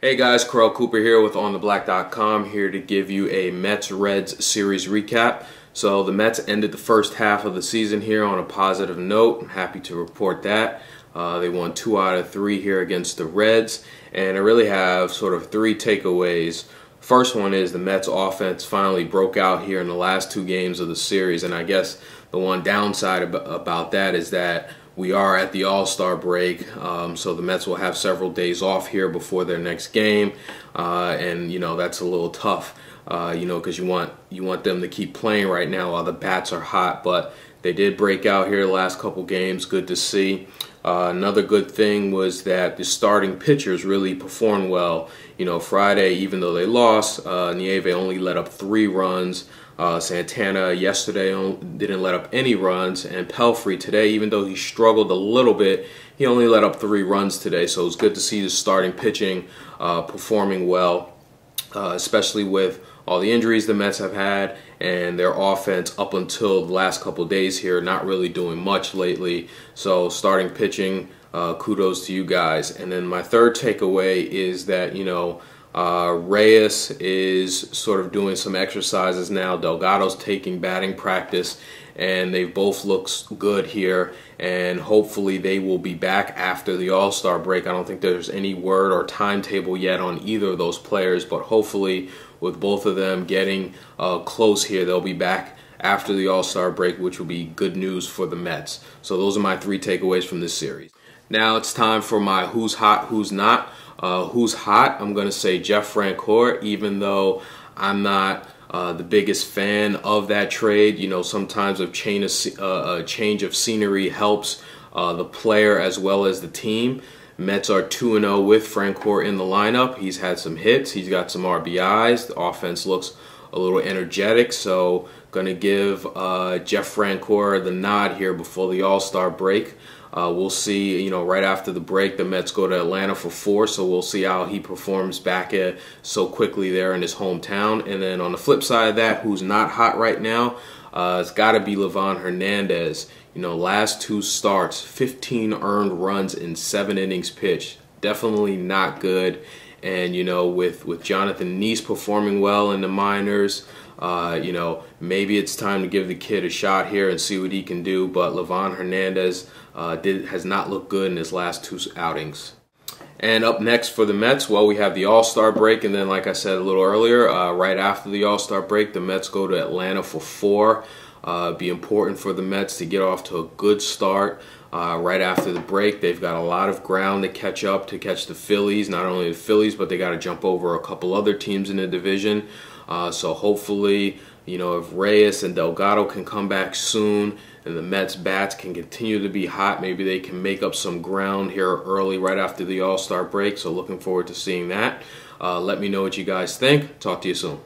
Hey guys, Corell Cooper here with OnTheBlack.com, here to give you a Mets-Reds series recap. So the Mets ended the first half of the season here on a positive note. I'm happy to report that. They won 2 out of 3 here against the Reds, and I really have sort of 3 takeaways. First one is the Mets offense finally broke out here in the last 2 games of the series, and I guess the one downside about that is that we are at the All-Star break, so the Mets will have several days off here before their next game, and that's a little tough, because you want them to keep playing right now while the bats are hot. But they did break out here the last couple games. Good to see. Another good thing was that the starting pitchers really performed well. Friday, even though they lost, Nieve only let up 3 runs. Santana yesterday didn't let up any runs, and Pelfrey today, even though he struggled a little bit, he only let up 3 runs today. So it's good to see the starting pitching performing well, especially with all the injuries the Mets have had, and their offense up until the last couple of days here not really doing much lately. So starting pitching, kudos to you guys. And then my third takeaway is that Reyes is sort of doing some exercises now. Delgado's taking batting practice, and they both look good here, and hopefully they will be back after the All-Star break. I don't think there's any word or timetable yet on either of those players, but hopefully with both of them getting close here, they'll be back after the All-Star break, which will be good news for the Mets. So those are my 3 takeaways from this series. Now it's time for my who's hot, who's not. Who's hot? I'm going to say Jeff Francoeur, even though I'm not the biggest fan of that trade. Sometimes a change of scenery helps the player as well as the team. Mets are 2-0 with Francoeur in the lineup. He's had some hits. He's got some RBIs. The offense looks a little energetic, so going to give Jeff Francoeur the nod here before the All-Star break. We'll see, right after the break, the Mets go to Atlanta for 4, so we'll see how he performs back so quickly there in his hometown. And then on the flip side of that, who's not hot right now, it's got to be Livan Hernandez. Last 2 starts, 15 earned runs in 7 innings pitched. Definitely not good. And, with Jonathan Niese performing well in the minors, maybe it's time to give the kid a shot here and see what he can do. But Livan Hernandez has not looked good in his last 2 outings. And up next for the Mets, well, we have the All-Star break, and then, like I said a little earlier, right after the All-Star break, the Mets go to Atlanta for 4. It'd be important for the Mets to get off to a good start right after the break. They've got a lot of ground to catch up, to catch the Phillies. Not only the Phillies, but they got to jump over a couple other teams in the division. So hopefully, if Reyes and Delgado can come back soon and the Mets bats can continue to be hot, maybe they can make up some ground here early right after the All-Star break. So looking forward to seeing that. Let me know what you guys think. Talk to you soon.